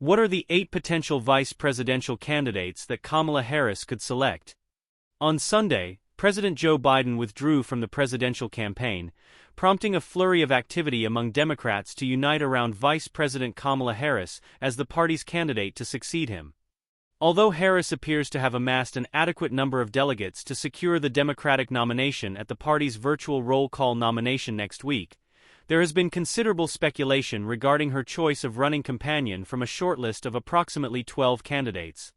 What are the 8 potential vice presidential candidates that Kamala Harris could select? On Sunday, President Joe Biden withdrew from the presidential campaign, prompting a flurry of activity among Democrats to unite around Vice President Kamala Harris as the party's candidate to succeed him. Although Harris appears to have amassed an adequate number of delegates to secure the Democratic nomination at the party's virtual roll call nomination next week, there has been considerable speculation regarding her choice of running companion from a shortlist of approximately 12 candidates.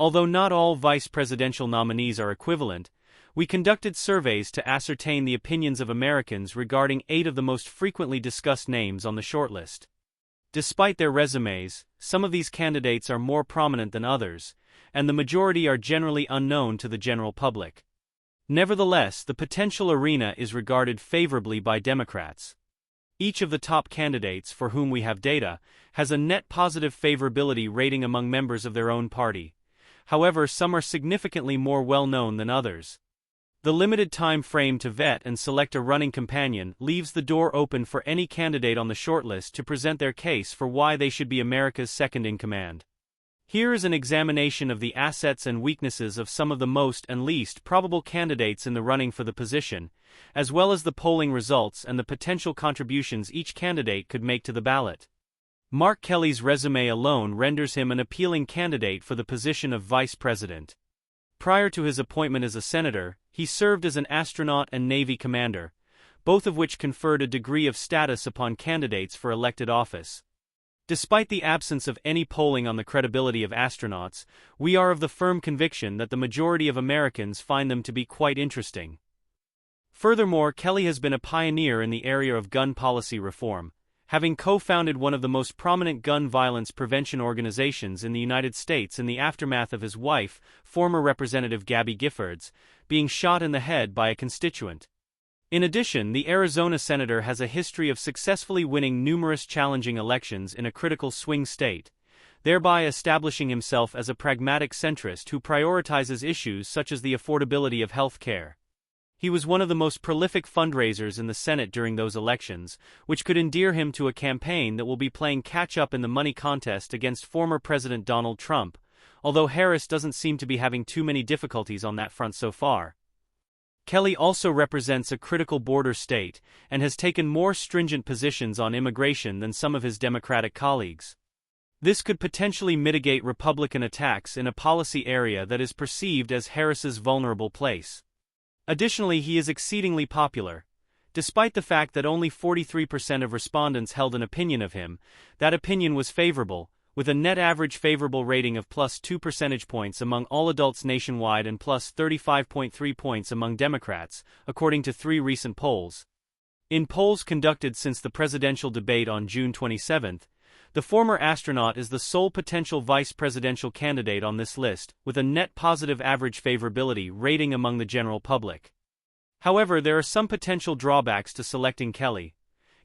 Although not all vice presidential nominees are equivalent, we conducted surveys to ascertain the opinions of Americans regarding 8 of the most frequently discussed names on the shortlist. Despite their resumes, some of these candidates are more prominent than others, and the majority are generally unknown to the general public. Nevertheless, the potential arena is regarded favorably by Democrats. Each of the top candidates for whom we have data has a net positive favorability rating among members of their own party. However, some are significantly more well-known than others. The limited time frame to vet and select a running companion leaves the door open for any candidate on the shortlist to present their case for why they should be America's second-in-command. Here is an examination of the assets and weaknesses of some of the most and least probable candidates in the running for the position, as well as the polling results and the potential contributions each candidate could make to the ballot. Mark Kelly's resume alone renders him an appealing candidate for the position of vice president. Prior to his appointment as a senator, he served as an astronaut and Navy commander, both of which conferred a degree of status upon candidates for elected office. Despite the absence of any polling on the credibility of astronauts, we are of the firm conviction that the majority of Americans find them to be quite interesting. Furthermore, Kelly has been a pioneer in the area of gun policy reform, having co-founded one of the most prominent gun violence prevention organizations in the United States in the aftermath of his wife, former Representative Gabby Giffords, being shot in the head by a constituent. In addition, the Arizona senator has a history of successfully winning numerous challenging elections in a critical swing state, thereby establishing himself as a pragmatic centrist who prioritizes issues such as the affordability of health care. He was one of the most prolific fundraisers in the Senate during those elections, which could endear him to a campaign that will be playing catch-up in the money contest against former President Donald Trump, although Harris doesn't seem to be having too many difficulties on that front so far. Kelly also represents a critical border state and has taken more stringent positions on immigration than some of his Democratic colleagues. This could potentially mitigate Republican attacks in a policy area that is perceived as Harris's vulnerable place. Additionally, he is exceedingly popular. Despite the fact that only 43% of respondents held an opinion of him, that opinion was favorable, with a net average favorable rating of plus 2 percentage points among all adults nationwide and plus 35.3 points among Democrats, according to 3 recent polls. In polls conducted since the presidential debate on June 27, the former astronaut is the sole potential vice presidential candidate on this list, with a net positive average favorability rating among the general public. However, there are some potential drawbacks to selecting Kelly.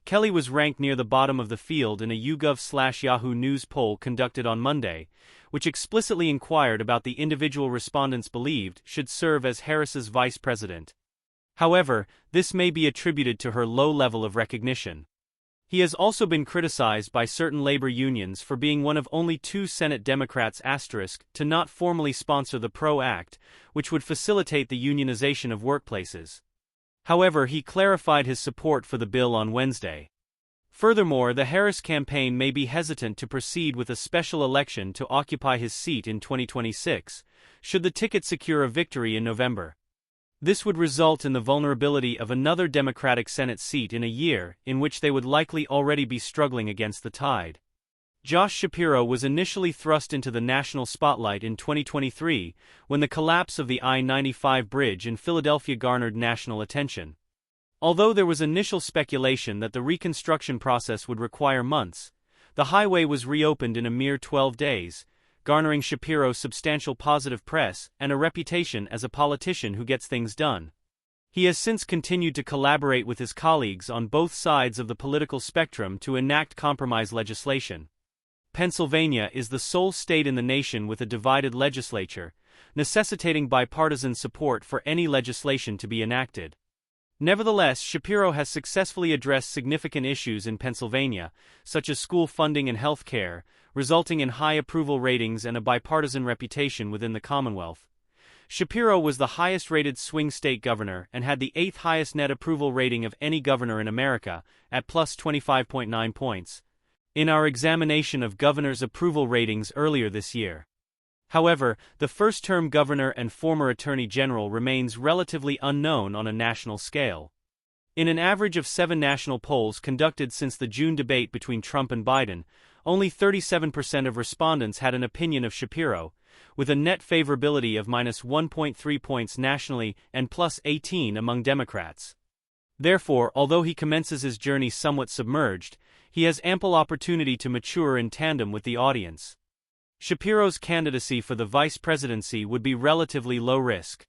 Kelly was ranked near the bottom of the field in a YouGov/Yahoo News poll conducted on Monday, which explicitly inquired about the individual respondents believed should serve as Harris's vice president. However, this may be attributed to her low level of recognition. He has also been criticized by certain labor unions for being one of only 2 Senate Democrats to not formally sponsor the PRO Act, which would facilitate the unionization of workplaces. However, he clarified his support for the bill on Wednesday. Furthermore, the Harris campaign may be hesitant to proceed with a special election to occupy his seat in 2026, should the ticket secure a victory in November. This would result in the vulnerability of another Democratic Senate seat in a year in which they would likely already be struggling against the tide. Josh Shapiro was initially thrust into the national spotlight in 2023 when the collapse of the I-95 bridge in Philadelphia garnered national attention. Although there was initial speculation that the reconstruction process would require months, the highway was reopened in a mere 12 days, garnering Shapiro substantial positive press and a reputation as a politician who gets things done. He has since continued to collaborate with his colleagues on both sides of the political spectrum to enact compromise legislation. Pennsylvania is the sole state in the nation with a divided legislature, necessitating bipartisan support for any legislation to be enacted. Nevertheless, Shapiro has successfully addressed significant issues in Pennsylvania, such as school funding and health care, resulting in high approval ratings and a bipartisan reputation within the Commonwealth. Shapiro was the highest-rated swing state governor and had the 8th highest net approval rating of any governor in America, at plus 25.9 points, in our examination of governors' approval ratings earlier this year. However, the first-term governor and former attorney general remains relatively unknown on a national scale. In an average of 7 national polls conducted since the June debate between Trump and Biden, only 37% of respondents had an opinion of Shapiro, with a net favorability of minus 1.3 points nationally and plus 18 among Democrats. Therefore, although he commences his journey somewhat submerged, he has ample opportunity to mature in tandem with the audience. Shapiro's candidacy for the vice presidency would be relatively low risk.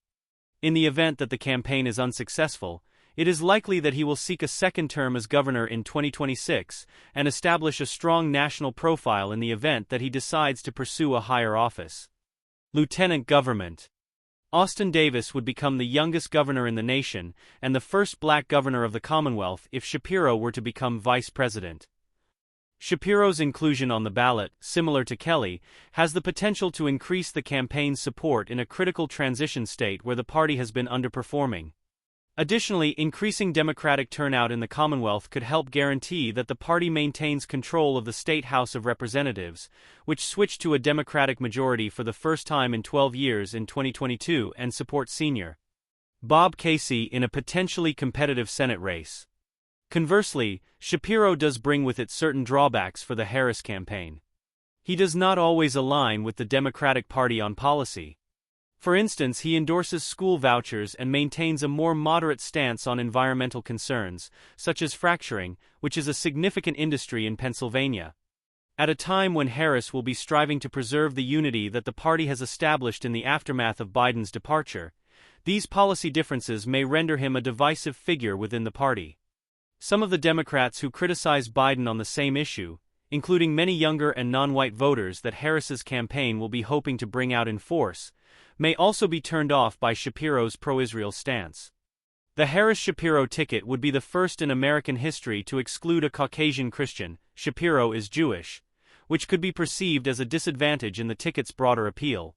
In the event that the campaign is unsuccessful, it is likely that he will seek a second term as governor in 2026 and establish a strong national profile in the event that he decides to pursue a higher office. Lieutenant Government. Austin Davis would become the youngest governor in the nation and the first black governor of the Commonwealth if Shapiro were to become vice president. Shapiro's inclusion on the ballot, similar to Kelly, has the potential to increase the campaign's support in a critical transition state where the party has been underperforming. Additionally, increasing Democratic turnout in the Commonwealth could help guarantee that the party maintains control of the state House of Representatives, which switched to a Democratic majority for the first time in 12 years in 2022 and support Sr. Bob Casey in a potentially competitive Senate race. Conversely, Shapiro does bring with it certain drawbacks for the Harris campaign. He does not always align with the Democratic Party on policy. For instance, he endorses school vouchers and maintains a more moderate stance on environmental concerns, such as fracturing, which is a significant industry in Pennsylvania. At a time when Harris will be striving to preserve the unity that the party has established in the aftermath of Biden's departure, these policy differences may render him a divisive figure within the party. Some of the Democrats who criticize Biden on the same issue, including many younger and non-white voters that Harris's campaign will be hoping to bring out in force, may also be turned off by Shapiro's pro-Israel stance. The Harris-Shapiro ticket would be the first in American history to exclude a Caucasian Christian. Shapiro is Jewish, which could be perceived as a disadvantage in the ticket's broader appeal.